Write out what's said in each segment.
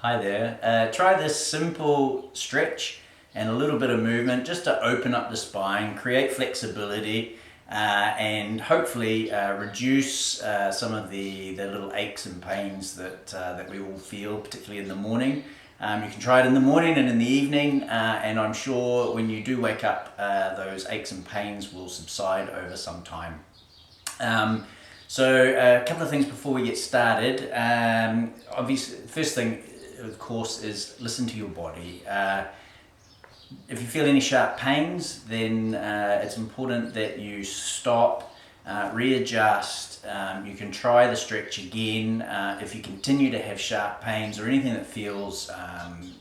Hi there. Try this simple stretch and a little bit of movement just to open up the spine, create flexibility, and hopefully reduce some of the little aches and pains that we all feel, particularly in the morning. You can try it in the morning and in the evening, and I'm sure when you do wake up, those aches and pains will subside over some time. So a couple of things before we get started. Obviously, first thing, of course, is listen to your body. If you feel any sharp pains, then it's important that you stop, readjust. You can try the stretch again. If you continue to have sharp pains or anything that feels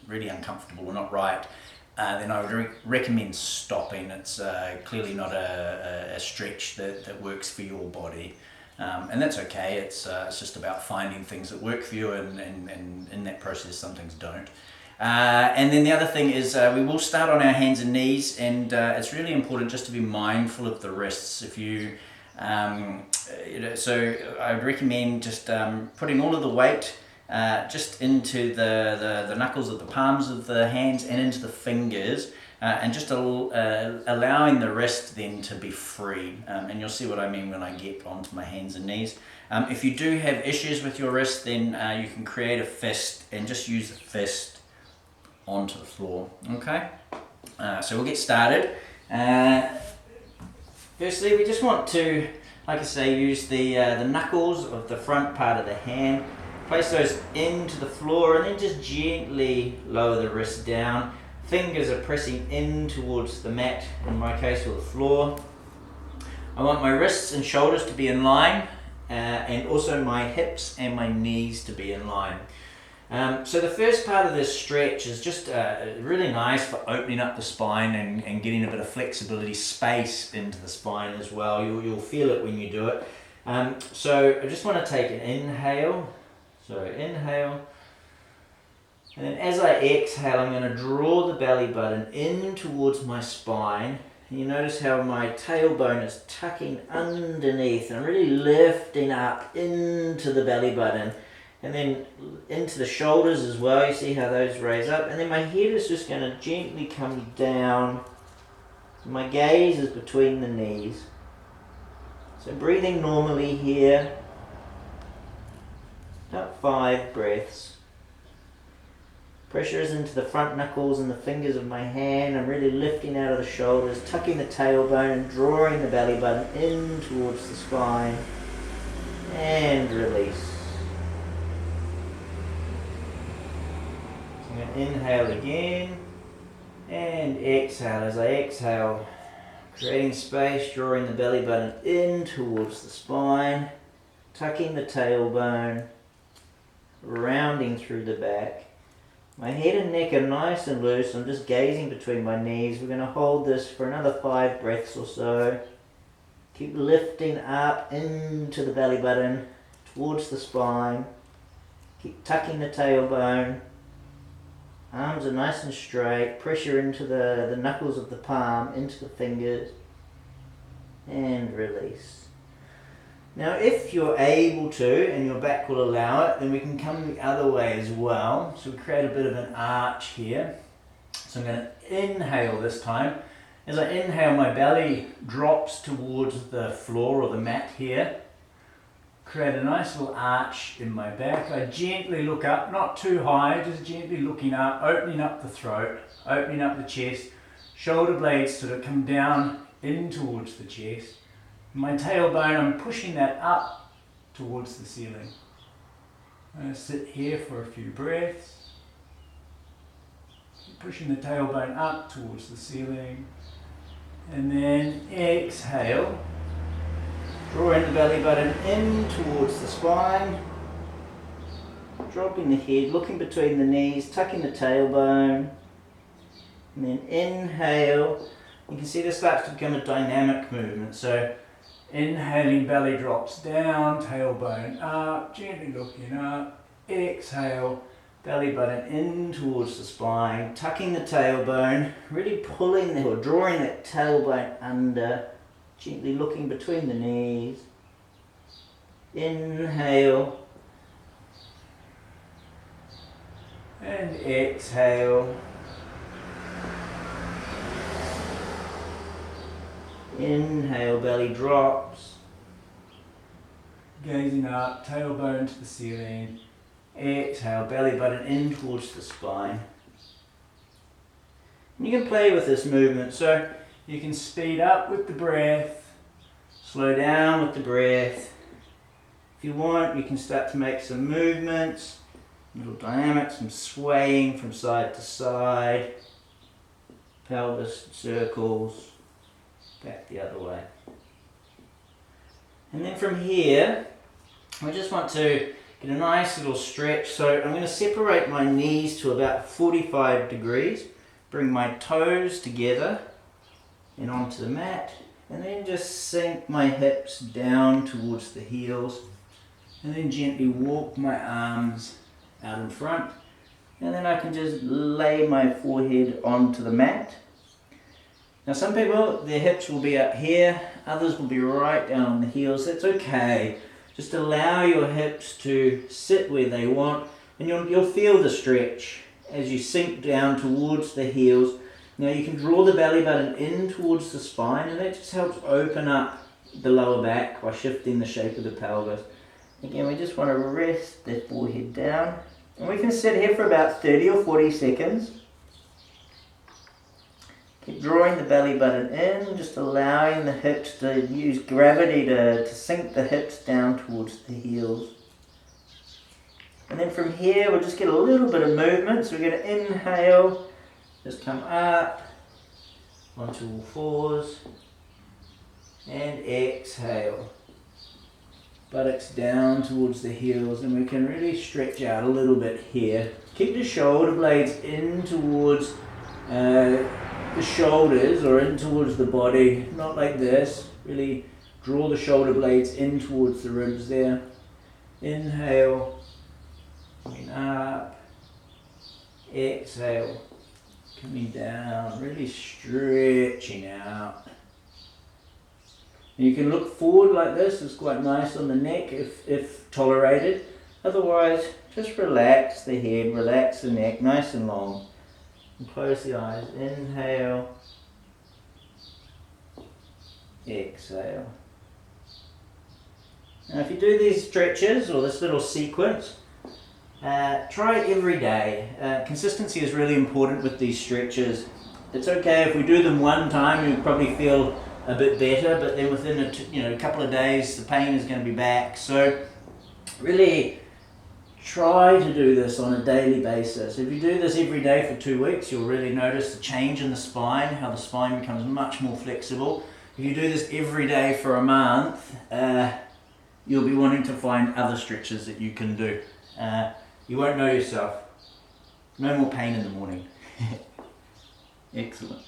really uncomfortable or not right, then I would recommend stopping. It's clearly not a stretch that works for your body. And that's okay. It's just about finding things that work for you, and in that process some things don't. And then the other thing is we will start on our hands and knees, and it's really important just to be mindful of the wrists. If you, so I would recommend just putting all of the weight just into the knuckles of the palms of the hands and into the fingers, and just allowing the wrist then to be free. And you'll see what I mean when I get onto my hands and knees. If you do have issues with your wrist, then you can create a fist and just use the fist onto the floor. Okay, so we'll get started. Firstly, we just want to, like I say, use the knuckles of the front part of the hand, place those into the floor, and then just gently lower the wrist down. Fingers are pressing in towards the mat, in my case, or the floor. I want my wrists and shoulders to be in line, and also my hips and my knees to be in line. So the first part of this stretch is just really nice for opening up the spine and getting a bit of flexibility, space into the spine as well. You'll feel it when you do it. So I just want to take an inhale. So inhale. And then as I exhale, I'm going to draw the belly button in towards my spine. And you notice how my tailbone is tucking underneath, and I'm really lifting up into the belly button. And then into the shoulders as well. You see how those raise up. And then my head is just going to gently come down. So my gaze is between the knees. So breathing normally here. About 5 breaths. Pressure is into the front knuckles and the fingers of my hand. I'm really lifting out of the shoulders, tucking the tailbone and drawing the belly button in towards the spine. And release. So I'm going to inhale again and exhale. As I exhale, creating space, drawing the belly button in towards the spine, tucking the tailbone, rounding through the back. My head and neck are nice and loose. I'm just gazing between my knees. We're going to hold this for another 5 breaths or so. Keep lifting up into the belly button, towards the spine. Keep tucking the tailbone. Arms are nice and straight. Pressure into the knuckles of the palm, into the fingers. And release. Now if you're able to, and your back will allow it, then we can come the other way as well. So we create a bit of an arch here. So I'm going to inhale this time. As I inhale, my belly drops towards the floor or the mat here. Create a nice little arch in my back. I gently look up, not too high, just gently looking up, opening up the throat, opening up the chest. Shoulder blades sort of come down in towards the chest. My tailbone, I'm pushing that up towards the ceiling. I'm going to sit here for a few breaths. Pushing the tailbone up towards the ceiling. And then exhale. Drawing the belly button in towards the spine. Dropping the head, looking between the knees, tucking the tailbone. And then inhale. You can see this starts to become a dynamic movement. So inhaling, belly drops down, tailbone up, gently looking up. Exhale, belly button in towards the spine, tucking the tailbone, really pulling or drawing that tailbone under, gently looking between the knees. Inhale. And exhale. Inhale, belly drops. Gazing up, tailbone to the ceiling. Exhale, belly button in towards the spine. And you can play with this movement, so you can speed up with the breath, slow down with the breath. If you want, you can start to make some movements, little dynamics, some swaying from side to side, pelvis circles, back the other way. And then from here, I just want to get a nice little stretch. So I'm going to separate my knees to about 45 degrees, bring my toes together and onto the mat, and then just sink my hips down towards the heels, and then gently walk my arms out in front, and then I can just lay my forehead onto the mat. Now some people, their hips will be up here, others will be right down on the heels. That's okay. Just allow your hips to sit where they want, and you'll feel the stretch as you sink down towards the heels. Now you can draw the belly button in towards the spine, and that just helps open up the lower back by shifting the shape of the pelvis. Again, we just want to rest the forehead down, and we can sit here for about 30 or 40 seconds. Keep drawing the belly button in, just allowing the hips to use gravity to sink the hips down towards the heels. And then from here, we'll just get a little bit of movement. So we're going to inhale, just come up, onto all fours, and exhale. Buttocks down towards the heels, and we can really stretch out a little bit here. Keep the shoulder blades in towards the shoulders or in towards the body, not like this. Really draw the shoulder blades in towards the ribs there. Inhale, coming up, exhale, coming down, really stretching out. You can look forward like this, it's quite nice on the neck if tolerated. Otherwise, just relax the head, relax the neck, nice and long. And close the eyes, inhale, exhale. Now if you do these stretches or this little sequence, try it every day. Consistency is really important with these stretches. It's okay if we do them one time, you probably feel a bit better, but then within a couple of days the pain is going to be back. So really try to do this on a daily basis. If you do this every day for 2 weeks, you'll really notice the change in the spine, how the spine becomes much more flexible. If you do this every day for a month, you'll be wanting to find other stretches that you can do. You won't know yourself. No more pain in the morning. Excellent.